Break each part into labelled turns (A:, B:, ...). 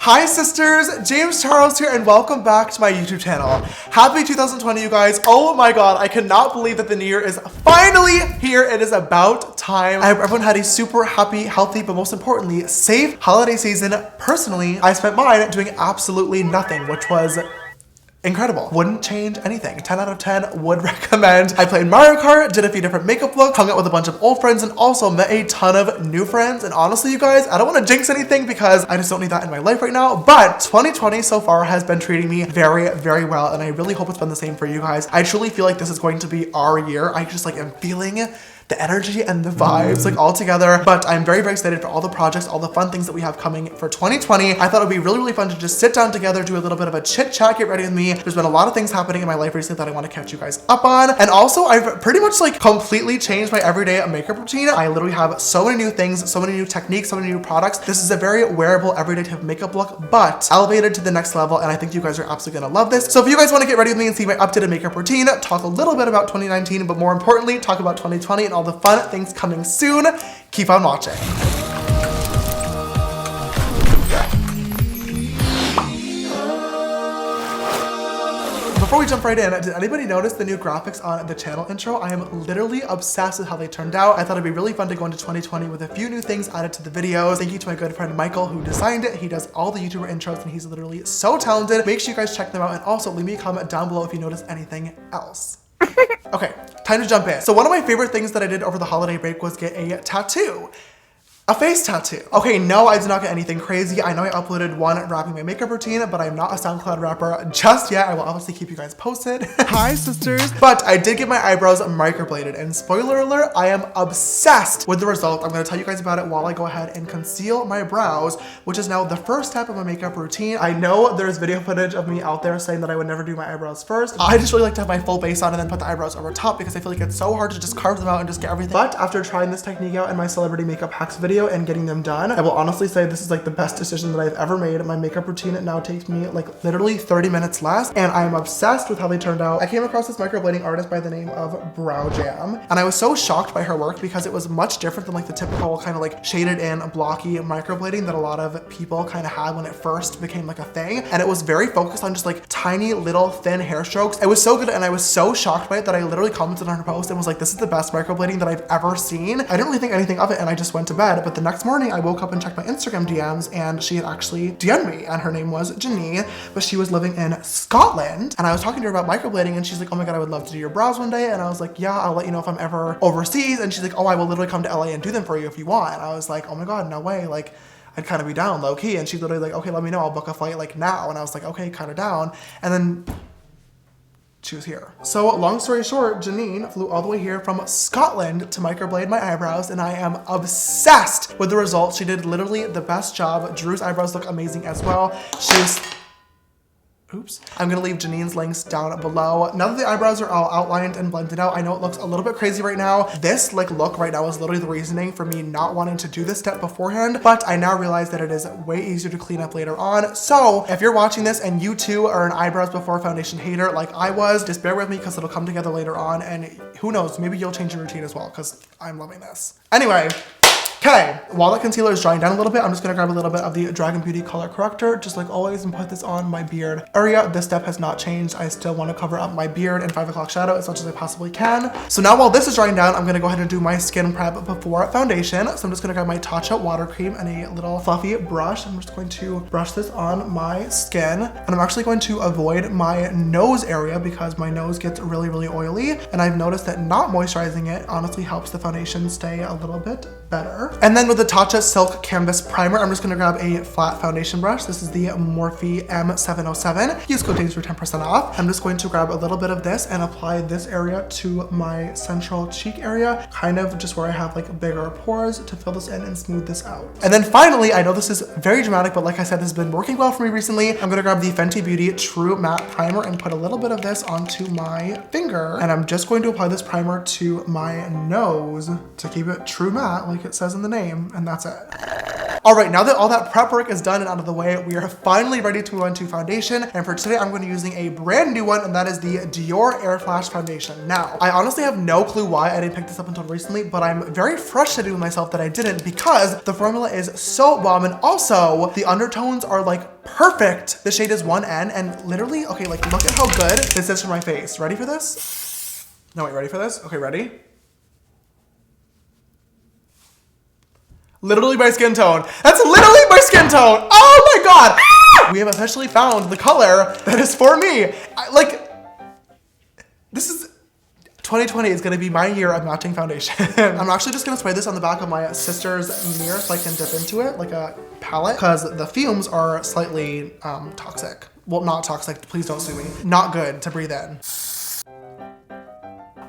A: Hi sisters, James Charles here and welcome back to my YouTube channel. Happy 2020 you guys. Oh my god, I cannot believe that the new year is finally here. It is about time. I hope everyone had a super happy, healthy, but most importantly, safe holiday season. Personally, I spent mine doing absolutely nothing, which was incredible. Wouldn't change anything. 10 out of 10 would recommend. I played Mario Kart, did a few different makeup looks, hung out with a bunch of old friends, and also met a ton of new friends. And honestly, you guys, I don't want to jinx anything because I just don't need that in my life right now. But 2020 so far has been treating me very, very well. And I really hope it's been the same for you guys. I truly feel like this is going to be our year. I just am feeling the energy and the vibes all together. But I'm very, very excited for all the projects, all the fun things that we have coming for 2020. I thought it would be really, really fun to just sit down together, do a little bit of a chit chat, get ready with me. There's been a lot of things happening in my life recently that I want to catch you guys up on. And also I've pretty much completely changed my everyday makeup routine. I literally have so many new things, so many new techniques, so many new products. This is a very wearable everyday type of makeup look, but elevated to the next level. And I think you guys are absolutely gonna love this. So if you guys want to get ready with me and see my updated makeup routine, talk a little bit about 2019, but more importantly, talk about 2020 and all the fun things coming soon, keep on watching. Before we jump right in, did anybody notice the new graphics on the channel intro? I am literally obsessed with how they turned out. I thought it'd be really fun to go into 2020 with a few new things added to the videos. Thank you to my good friend Michael who designed it. He does all the YouTuber intros and he's literally so talented. Make sure you guys check them out and also leave me a comment down below if you notice anything else. Okay, time to jump in. So one of my favorite things that I did over the holiday break was get a tattoo. A face tattoo. Okay, no, I did not get anything crazy. I know I uploaded one rapping my makeup routine, but I'm not a SoundCloud rapper just yet. I will obviously keep you guys posted. Hi, sisters. But I did get my eyebrows microbladed, and spoiler alert, I am obsessed with the result. I'm gonna tell you guys about it while I go ahead and conceal my brows, which is now the first step of my makeup routine. I know there's video footage of me out there saying that I would never do my eyebrows first. I just really like to have my full base on and then put the eyebrows over top because I feel like it's so hard to just carve them out and just get everything. But after trying this technique out in my celebrity makeup hacks video and getting them done, I will honestly say this is the best decision that I've ever made. My makeup routine now takes me literally 30 minutes less, and I am obsessed with how they turned out. I came across this microblading artist by the name of Brow Jam, and I was so shocked by her work because it was much different than the typical kind of shaded in blocky microblading that a lot of people kind of had when it first became a thing. And it was very focused on just tiny little thin hair strokes. It was so good, and I was so shocked by it that I literally commented on her post and was like, this is the best microblading that I've ever seen. I didn't really think anything of it, and I just went to bed. But the next morning I woke up and checked my Instagram DMs, and she had actually DM'd me, and her name was Janine, but she was living in Scotland. And I was talking to her about microblading, and she's like, oh my god, I would love to do your brows one day. And I was like, yeah, I'll let you know if I'm ever overseas. And she's like, oh, I will literally come to LA and do them for you if you want. And I was like, oh my god, no way, I'd kind of be down low key. And she's literally like, okay, let me know, I'll book a flight now. And I was like, okay, kind of down. And then she was here. So long story short, Janine flew all the way here from Scotland to microblade my eyebrows, and I am obsessed with the results. She did literally the best job. Drew's eyebrows look amazing as well. Oops. I'm gonna leave Janine's links down below. Now that the eyebrows are all outlined and blended out, I know it looks a little bit crazy right now. This look right now is literally the reasoning for me not wanting to do this step beforehand, but I now realize that it is way easier to clean up later on. So if you're watching this and you too are an eyebrows before foundation hater like I was, just bear with me because it'll come together later on, and who knows, maybe you'll change your routine as well because I'm loving this. Anyway. Okay, while the concealer is drying down a little bit, I'm just gonna grab a little bit of the Dragon Beauty color corrector, just like always, and put this on my beard area. This step has not changed. I still wanna cover up my beard and 5 o'clock shadow as much as I possibly can. So now while this is drying down, I'm gonna go ahead and do my skin prep before foundation. So I'm just gonna grab my Tatcha water cream and a little fluffy brush. I'm just going to brush this on my skin. And I'm actually going to avoid my nose area because my nose gets really, really oily. And I've noticed that not moisturizing it honestly helps the foundation stay a little bit better. And then with the Tatcha Silk Canvas Primer, I'm just gonna grab a flat foundation brush. This is the Morphe M707. Use code James for 10% off. I'm just going to grab a little bit of this and apply this area to my central cheek area, kind of just where I have bigger pores to fill this in and smooth this out. And then finally, I know this is very dramatic, but like I said, this has been working well for me recently. I'm gonna grab the Fenty Beauty True Matte Primer and put a little bit of this onto my finger. And I'm just going to apply this primer to my nose to keep it true matte like it says in the name, and that's it. All right, now that all that prep work is done and out of the way, we are finally ready to move on to foundation. And for today, I'm going to be using a brand new one, and that is the Dior Air Flash Foundation. Now, I honestly have no clue why I didn't pick this up until recently, but I'm very frustrated with myself that I didn't, because the formula is so bomb, and also the undertones are like perfect. The shade is 1N, and literally, okay, like look at how good this is for my face. Ready for this? No, wait, ready for this? Okay, ready? Literally my skin tone. That's literally my skin tone. Oh my God. Ah! We have officially found the color that is for me. This is 2020 is gonna be my year of matching foundation. I'm actually just gonna spray this on the back of my sister's mirror so I can dip into it like a palette, because the fumes are slightly toxic. Well, not toxic, please don't sue me. Not good to breathe in.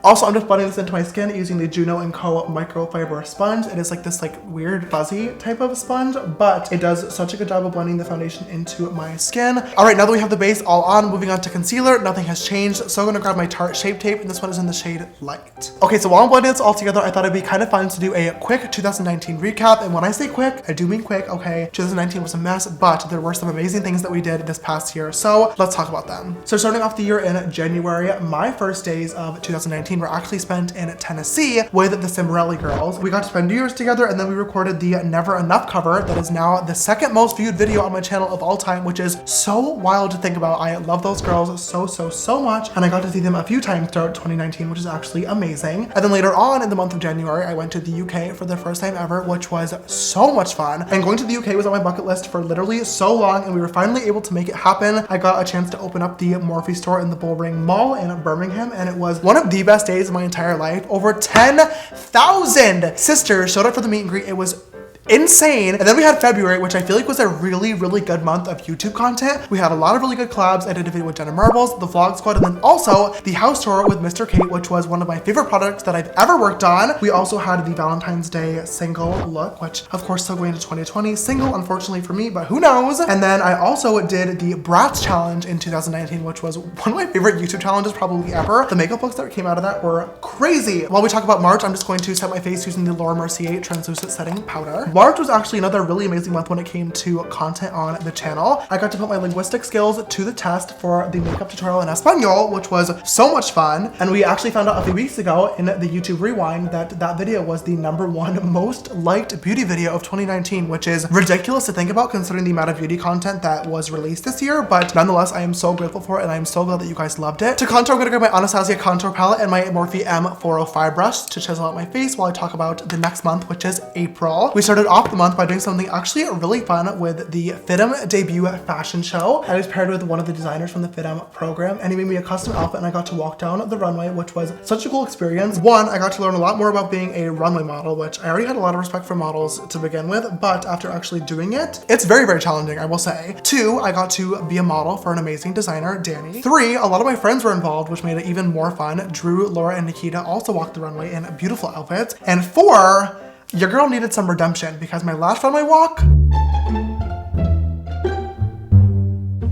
A: Also, I'm just blending this into my skin using the Juno & Co. microfiber sponge. It is like this weird fuzzy type of sponge, but it does such a good job of blending the foundation into my skin. All right, now that we have the base all on, moving on to concealer, nothing has changed. So I'm gonna grab my Tarte Shape Tape, and this one is in the shade Light. Okay, so while I'm blending this all together, I thought it'd be kind of fun to do a quick 2019 recap. And when I say quick, I do mean quick, okay? 2019 was a mess, but there were some amazing things that we did this past year. So let's talk about them. So starting off the year in January, my first days of 2019 were actually spent in Tennessee with the Cimorelli girls. We got to spend New Year's together, and then we recorded the Never Enough cover that is now the second most viewed video on my channel of all time, which is so wild to think about. I love those girls so much, and I got to see them a few times throughout 2019, which is actually amazing. And then later on in the month of January, I went to the UK for the first time ever, which was so much fun. And going to the UK was on my bucket list for literally so long, and we were finally able to make it happen. I got a chance to open up the Morphe store in the Bullring Mall in Birmingham, and it was one of the best days of my entire life. Over 10,000 sisters showed up for the meet and greet. It was insane. And then we had February, which I feel like was a really good month of YouTube content. We had a lot of really good collabs. I did a video with Jenna Marbles, the Vlog Squad, and then also the house tour with Mr. Kate, which was one of my favorite products that I've ever worked on. We also had the Valentine's Day single look, which of course still going into 2020. Single, unfortunately for me, but who knows? And then I also did the Bratz challenge in 2019, which was one of my favorite YouTube challenges probably ever. The makeup looks that came out of that were crazy. While we talk about March, I'm just going to set my face using the Laura Mercier translucent setting powder. March was actually another really amazing month when it came to content on the channel. I got to put my linguistic skills to the test for the makeup tutorial in Espanol, which was so much fun. And we actually found out a few weeks ago in the YouTube Rewind that that video was the #1 most liked beauty video of 2019, which is ridiculous to think about considering the amount of beauty content that was released this year. But nonetheless, I am so grateful for it, and I'm so glad that you guys loved it. To contour, I'm gonna grab my Anastasia contour palette and my Morphe M405 brush to chisel out my face while I talk about the next month, which is April. We started off the month by doing something actually really fun with the FITM debut fashion show. I was paired with one of the designers from the FITM program, and he made me a custom outfit, and I got to walk down the runway, which was such a cool experience. One, I got to learn a lot more about being a runway model, which I already had a lot of respect for models to begin with, but after actually doing it, it's very challenging, I will say. Two, I got to be a model for an amazing designer, Danny. Three, a lot of my friends were involved, which made it even more fun. Drew, Laura, and Nikita also walked the runway in beautiful outfits. And four, your girl needed some redemption because my last runway walk,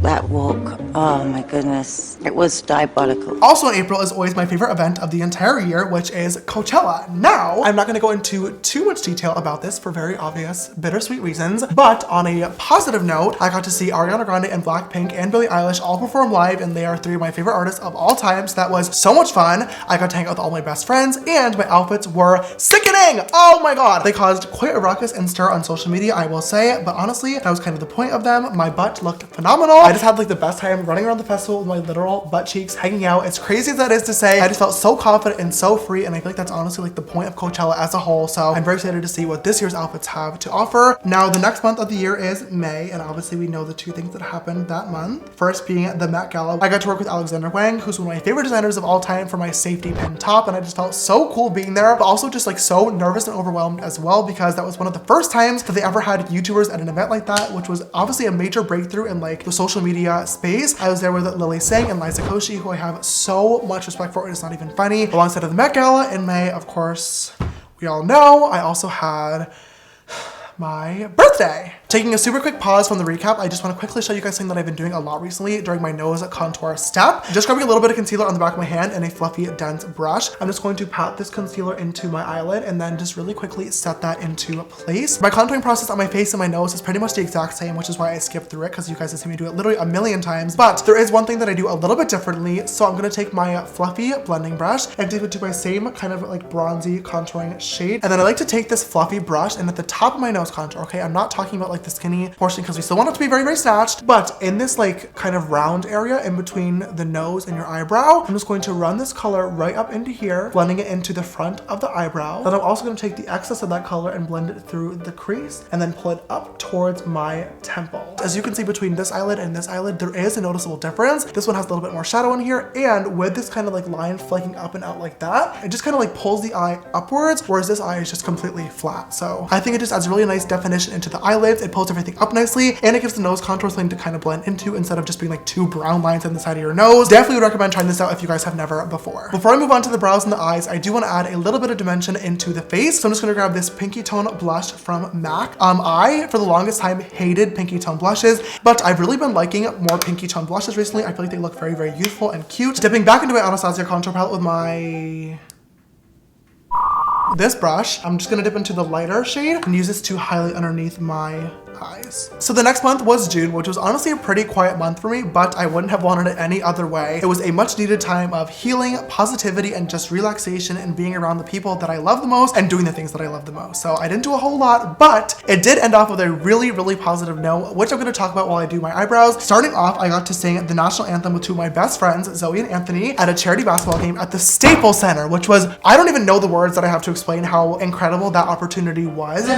B: that walk, oh my goodness, it was diabolical.
A: Also in April is always my favorite event of the entire year, which is Coachella. Now, I'm not gonna go into too much detail about this for very obvious, bittersweet reasons, but on a positive note, I got to see Ariana Grande and Blackpink and Billie Eilish all perform live, and they are three of my favorite artists of all time, so that was so much fun. I got to hang out with all my best friends, and my outfits were sickening! Oh my god! They caused quite a ruckus and stir on social media, I will say, but honestly, that was kind of the point of them. My butt looked phenomenal. I just had like the best time running around the festival with my literal butt cheeks hanging out. As crazy as that is to say, I just felt so confident and so free, and I feel like that's honestly like the point of Coachella as a whole, so I'm very excited to see what this year's outfits have to offer. Now, the next month of the year is May, and obviously we know the two things that happened that month. First being the Met Gala. I got to work with Alexander Wang, who's one of my favorite designers of all time, for my safety pin top, and I just felt so cool being there, but also just like so nervous and overwhelmed as well, because that was one of the first times that they ever had YouTubers at an event like that, which was obviously a major breakthrough in like the social media space. I was there with Lily Singh and Liza Koshy, who I have so much respect for. It's not even funny. Alongside of the Met Gala in May, of course, we all know, I also had my birthday. Taking a super quick pause from the recap, I just want to quickly show you guys something that I've been doing a lot recently during my nose contour step. Just grabbing a little bit of concealer on the back of my hand and a fluffy, dense brush. I'm just going to pat this concealer into my eyelid and then just really quickly set that into place. My contouring process on my face and my nose is pretty much the exact same, which is why I skipped through it, because you guys have seen me do it literally a million times. But there is one thing that I do a little bit differently. So I'm going to take my fluffy blending brush and dip into my same kind of like bronzy contouring shade. And then I like to take this fluffy brush and at the top of my nose contour, okay, I'm not talking about like the skinny portion because we still want it to be very, very snatched, but in this like kind of round area in between the nose and your eyebrow, I'm just going to run this color right up into here, blending it into the front of the eyebrow. Then I'm also going to take the excess of that color and blend it through the crease and then pull it up towards my temple. As you can see between this eyelid and this eyelid, there is a noticeable difference. This one has a little bit more shadow in here, and with this kind of like line flaking up and out like that, it just kind of like pulls the eye upwards, whereas this eye is just completely flat. So I think it just adds really nice definition into the eyelids. It pulls everything up nicely, and it gives the nose contour something to kind of blend into instead of just being like two brown lines on the side of your nose. Definitely would recommend trying this out if you guys have never before. Before I move on to the brows and the eyes, I do want to add a little bit of dimension into the face. So I'm just going to grab this pinky tone blush from MAC. I, for the longest time, hated pinky tone blushes, but I've really been liking more pinky tone blushes recently. I feel like they look very, very youthful and cute. Dipping back into my Anastasia contour palette with this brush, I'm just gonna dip into the lighter shade and use this to highlight underneath my eyes. So the next month was June, which was honestly a pretty quiet month for me, but I wouldn't have wanted it any other way. It was a much needed time of healing, positivity, and just relaxation and being around the people that I love the most and doing the things that I love the most. So I didn't do a whole lot, but it did end off with a really, really positive note, which I'm gonna talk about while I do my eyebrows. Starting off, I got to sing the national anthem with two of my best friends, Zoe and Anthony, at a charity basketball game at the Staples Center, which was, I don't even know the words that I have to explain how incredible that opportunity was.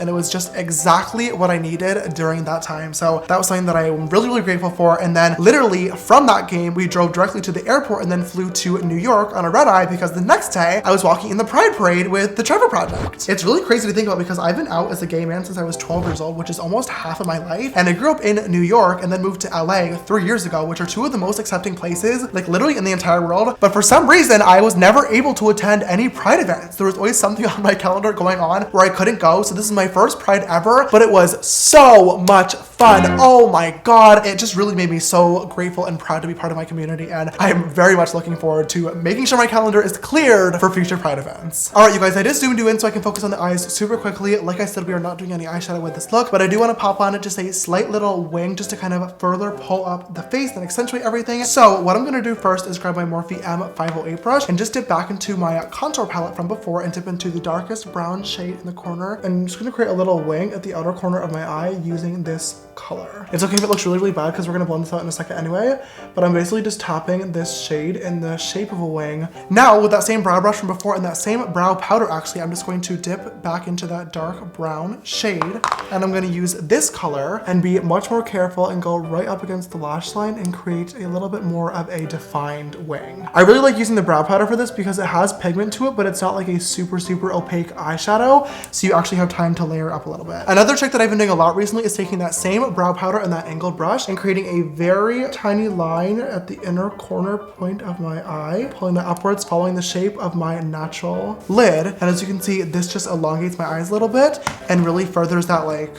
A: And it was just exactly what I needed during that time. So that was something that I am really, really grateful for. And then literally from that game, we drove directly to the airport and then flew to New York on a red eye because the next day I was walking in the Pride Parade with the Trevor Project. It's really crazy to think about because I've been out as a gay man since I was 12 years old, which is almost half of my life. And I grew up in New York and then moved to LA 3 years ago, which are two of the most accepting places, like literally in the entire world. But for some reason, I was never able to attend any Pride events. There was always something on my calendar going on where I couldn't go. So this is my first Pride ever, but it was so much fun. Oh my God. It just really made me so grateful and proud to be part of my community. And I am very much looking forward to making sure my calendar is cleared for future Pride events. All right, you guys, I just zoomed you in so I can focus on the eyes super quickly. Like I said, we are not doing any eyeshadow with this look, but I do want to pop on it just a slight little wing just to kind of further pull up the face and accentuate everything. So what I'm going to do first is grab my Morphe M508 brush and just dip back into my contour palette from before and dip into the darkest brown shade in the corner. And I'm just going to create a little wing at the outer corner of my eye using this color. It's okay if it looks really, really bad because we're going to blend this out in a second anyway, but I'm basically just tapping this shade in the shape of a wing. Now with that same brow brush from before and that same brow powder, actually, I'm just going to dip back into that dark brown shade and I'm going to use this color and be much more careful and go right up against the lash line and create a little bit more of a defined wing. I really like using the brow powder for this because it has pigment to it, but it's not like a super, super opaque eyeshadow, so you actually have time to layer up a little bit. Another trick that I've been doing a lot recently is taking that same brow powder and that angled brush and creating a very tiny line at the inner corner point of my eye, pulling that upwards, following the shape of my natural lid. And as you can see, this just elongates my eyes a little bit and really furthers that like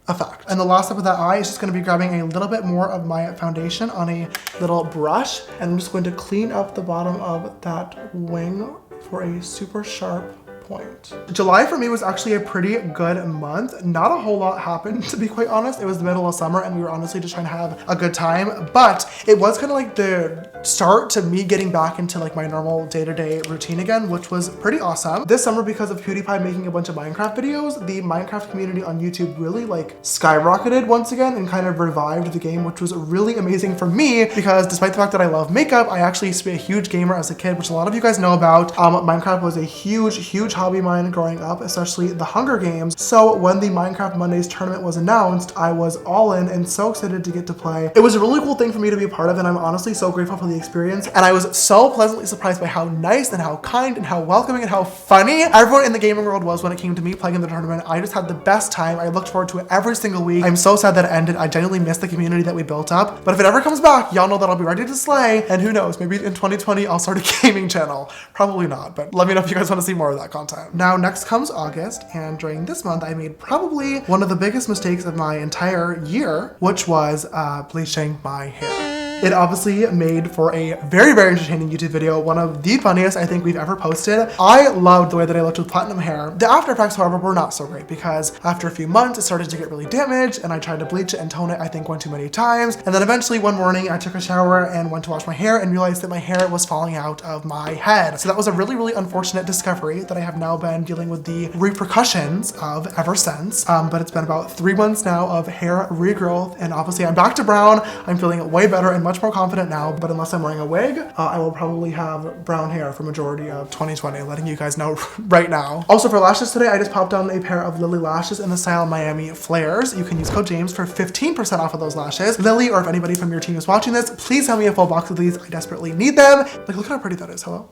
A: effect. And the last step of that eye is just going to be grabbing a little bit more of my foundation on a little brush, and I'm just going to clean up the bottom of that wing for a super sharp point. July for me was actually a pretty good month. Not a whole lot happened, to be quite honest. It was the middle of summer and we were honestly just trying to have a good time, but it was kind of like the start to me getting back into like my normal day-to-day routine again, which was pretty awesome. This summer, because of PewDiePie making a bunch of Minecraft videos, the Minecraft community on YouTube really like skyrocketed once again and kind of revived the game, which was really amazing for me because despite the fact that I love makeup, I actually used to be a huge gamer as a kid, which a lot of you guys know about. Minecraft was a huge, huge hobby of mine growing up, especially the Hunger Games. So when the Minecraft Mondays tournament was announced, I was all in and so excited to get to play. It was a really cool thing for me to be a part of, and I'm honestly so grateful for the experience. And I was so pleasantly surprised by how nice and how kind and how welcoming and how funny everyone in the gaming world was when it came to me playing in the tournament. I just had the best time. I looked forward to it every single week. I'm so sad that it ended. I genuinely miss the community that we built up. But if it ever comes back, y'all know that I'll be ready to slay. And who knows, maybe in 2020, I'll start a gaming channel. Probably not, but let me know if you guys want to see more of that content. Now, next comes August, and during this month, I made probably one of the biggest mistakes of my entire year, which was bleaching my hair. It obviously made for a very, very entertaining YouTube video, one of the funniest I think we've ever posted. I loved the way that I looked with platinum hair. The after effects, however, were not so great because after a few months, it started to get really damaged and I tried to bleach it and tone it, I think, one too many times. And then eventually one morning, I took a shower and went to wash my hair and realized that my hair was falling out of my head. So that was a really, really unfortunate discovery that I have now been dealing with the repercussions of ever since. But it's been about 3 months now of hair regrowth, and obviously I'm back to brown. I'm feeling way better and much more confident now, but unless I'm wearing a wig, I will probably have brown hair for majority of 2020, letting you guys know right now. Also for lashes today, I just popped on a pair of Lily lashes in the style Miami Flares. You can use code James for 15% off of those lashes. Lily, or if anybody from your team is watching this, please send me a full box of these. I desperately need them. Like, look how pretty that is. Hello?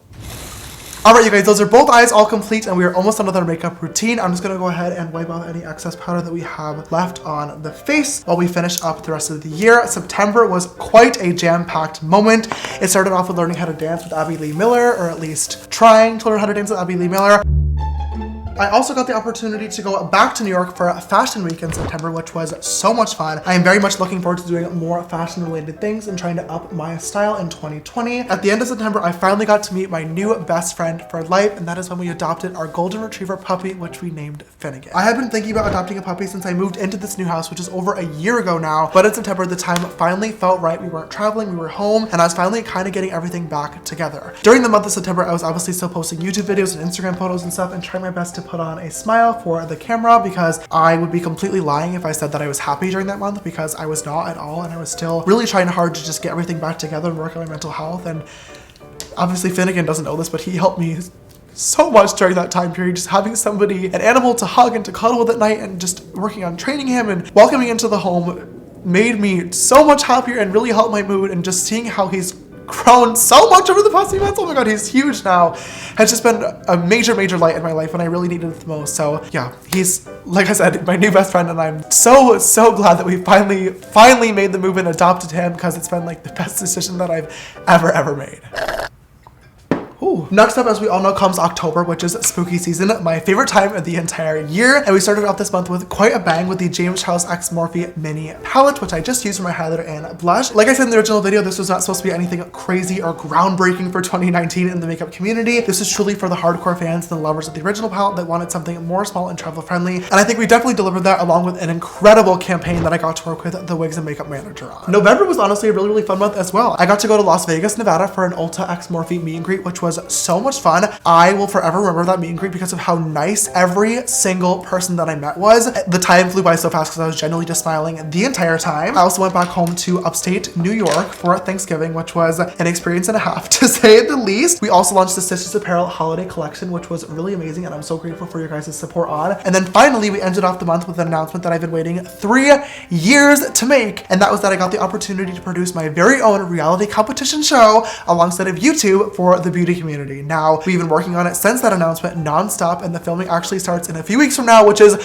A: All right, you guys, those are both eyes all complete, and we are almost done with our makeup routine. I'm just gonna go ahead and wipe off any excess powder that we have left on the face while we finish up the rest of the year. September was quite a jam-packed moment. It started off with learning how to dance with Abby Lee Miller, or at least trying to learn how to dance with Abby Lee Miller. I also got the opportunity to go back to New York for Fashion Week in September, which was so much fun. I am very much looking forward to doing more fashion related things and trying to up my style in 2020. At the end of September, I finally got to meet my new best friend for life, and that is when we adopted our golden retriever puppy, which we named Finnegan. I have been thinking about adopting a puppy since I moved into this new house, which is over a year ago now, but in September, the time finally felt right. We weren't traveling, we were home, and I was finally kind of getting everything back together. During the month of September, I was obviously still posting YouTube videos and Instagram photos and stuff and trying my best to put on a smile for the camera, because I would be completely lying if I said that I was happy during that month, because I was not at all, and I was still really trying hard to just get everything back together and work on my mental health. And obviously Finnegan doesn't know this, but he helped me so much during that time period, just having somebody, an animal to hug and to cuddle with at night, and just working on training him and welcoming into the home made me so much happier and really helped my mood. And just seeing how he's grown so much over the past few months, oh my god, he's huge now, has just been a major light in my life when I really needed it the most. So yeah, he's, like I said, my new best friend, and I'm so glad that we finally made the move and adopted him, because it's been like the best decision that I've ever made. Ooh. Next up, as we all know, comes October, which is spooky season, my favorite time of the entire year. And we started off this month with quite a bang with the James Charles X Morphe mini palette, which I just used for my highlighter and blush. Like I said in the original video, this was not supposed to be anything crazy or groundbreaking for 2019 in the makeup community. This is truly for the hardcore fans and the lovers of the original palette that wanted something more small and travel friendly. And I think we definitely delivered that, along with an incredible campaign that I got to work with the wigs and makeup manager on. November was honestly a really fun month as well. I got to go to Las Vegas, Nevada for an Ulta X Morphe meet and greet, which was so much fun. I will forever remember that meet and greet because of how nice every single person that I met was. The time flew by so fast because I was genuinely just smiling the entire time. I also went back home to upstate New York for Thanksgiving, which was an experience and a half, to say the least. We also launched the Sisters Apparel holiday collection, which was really amazing, and I'm so grateful for your guys' support on. And then finally, we ended off the month with an announcement that I've been waiting 3 years to make, and that was that I got the opportunity to produce my very own reality competition show alongside of YouTube for the beauty community. Now, we've been working on it since that announcement nonstop, and the filming actually starts in a few weeks from now, which is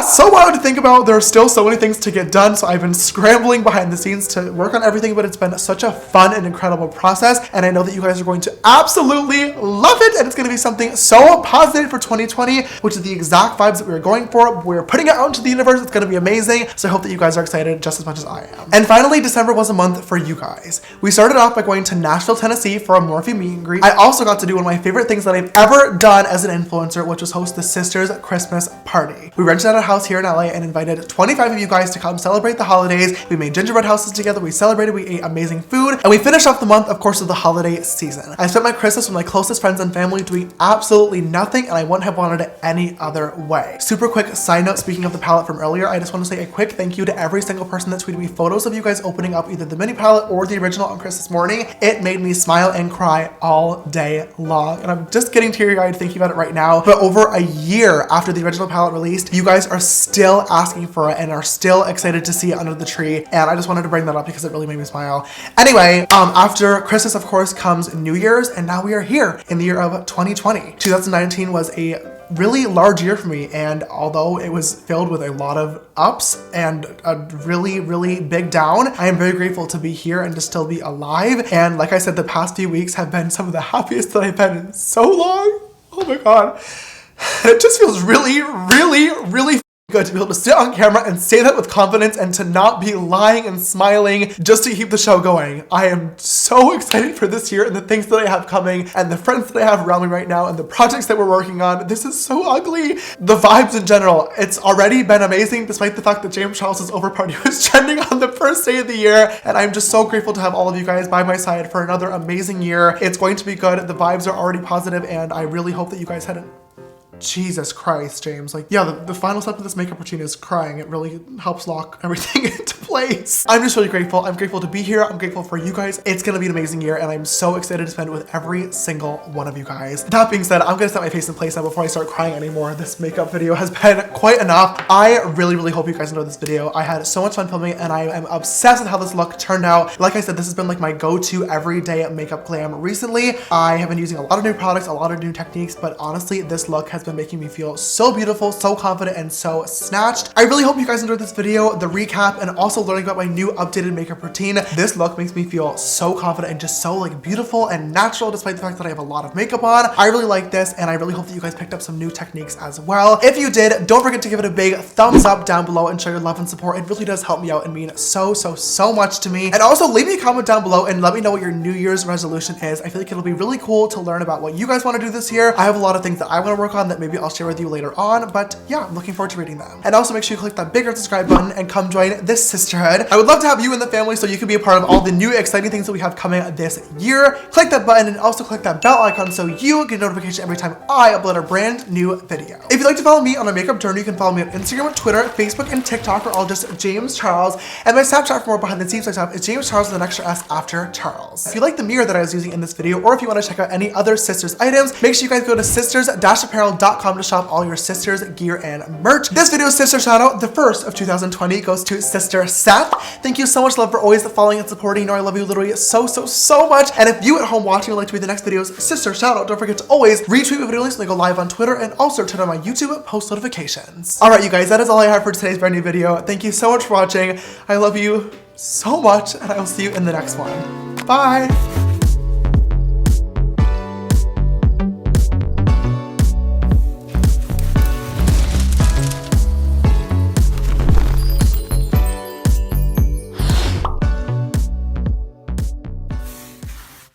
A: so wild to think about. There are still so many things to get done, so I've been scrambling behind the scenes to work on everything, but it's been such a fun and incredible process, and I know that you guys are going to absolutely love it, and it's going to be something so positive for 2020, which is the exact vibes that we were going for. We're putting it out into the universe. It's going to be amazing, so I hope that you guys are excited just as much as I am. And finally, December was a month for you guys. We started off by going to Nashville, Tennessee for a Morphe meet and greet. I also got to do one of my favorite things that I've ever done as an influencer, which was host the Sisters Christmas party. We rented hosted at a house here in LA and invited 25 of you guys to come celebrate the holidays. We made gingerbread houses together, we celebrated, we ate amazing food, and we finished off the month, of course, with the holiday season. I spent my Christmas with my closest friends and family doing absolutely nothing, and I wouldn't have wanted it any other way. Super quick side note, speaking of the palette from earlier, I just want to say a quick thank you to every single person that tweeted me photos of you guys opening up either the mini palette or the original on Christmas morning. It made me smile and cry all day long, and I'm just getting teary-eyed thinking about it right now. But over a year after the original palette released, you guys are still asking for it and are still excited to see it under the tree, and I just wanted to bring that up because it really made me smile. Anyway, after Christmas, of course, comes New Year's, and now we are here in the year of 2020. 2019 was a really large year for me, and although it was filled with a lot of ups and a really, really big down, I am very grateful to be here and to still be alive. And like I said, the past few weeks have been some of the happiest that I've been in so long. Oh my God. It just feels really, really, really good to be able to sit on camera and say that with confidence and to not be lying and smiling just to keep the show going. I am so excited for this year and the things that I have coming and the friends that I have around me right now and the projects that we're working on. This is so ugly. The vibes in general, it's already been amazing despite the fact that James Charles' over party was trending on the first day of the year, and I'm just so grateful to have all of you guys by my side for another amazing year. It's going to be good. The vibes are already positive, and I really hope that you guys had an Jesus Christ, James. Like, yeah, the final step of this makeup routine is crying. It really helps lock everything into place. I'm just really grateful. I'm grateful to be here. I'm grateful for you guys. It's gonna be an amazing year, and I'm so excited to spend it with every single one of you guys. That being said, I'm gonna set my face in place now before I start crying anymore. This makeup video has been quite enough. I really, really hope you guys enjoyed this video. I had so much fun filming, and I am obsessed with how this look turned out. Like I said, this has been like my go-to everyday makeup glam recently. I have been using a lot of new products, a lot of new techniques, but honestly, this look has been making me feel so beautiful, so confident, and so snatched. I really hope you guys enjoyed this video, the recap, and also learning about my new updated makeup routine. This look makes me feel so confident and just so like beautiful and natural despite the fact that I have a lot of makeup on. I really like this, and I really hope that you guys picked up some new techniques as well. If you did, don't forget to give it a big thumbs up down below and show your love and support. It really does help me out and mean so, so, so much to me. And also leave me a comment down below and let me know what your New Year's resolution is. I feel like it'll be really cool to learn about what you guys want to do this year. I have a lot of things that I want to work on that maybe I'll share with you later on, but yeah, I'm looking forward to reading them. And also make sure you click that bigger subscribe button and come join this sisterhood. I would love to have you in the family so you can be a part of all the new exciting things that we have coming this year. Click that button and also click that bell icon so you get a notification every time I upload a brand new video. If you'd like to follow me on my makeup journey, you can follow me on Instagram, Twitter, Facebook, and TikTok, or all just James Charles. And my Snapchat for more behind the scenes stuff is James Charles with an extra S after Charles. If you like the mirror that I was using in this video, or if you want to check out any other Sisters items, make sure you guys go to sisters-apparel.com to shop all your Sisters gear and merch. This video's sister shout out, the first of 2020, goes to Sister Seth. Thank you so much, love, for always following and supporting. You know I love you literally so, so, so much. And if you at home watching would like to be the next video's sister shout out, don't forget to always retweet my video links when they go live on Twitter, and also turn on my YouTube post notifications. All right, you guys, that is all I have for today's brand new video. Thank you so much for watching. I love you so much, and I will see you in the next one. Bye.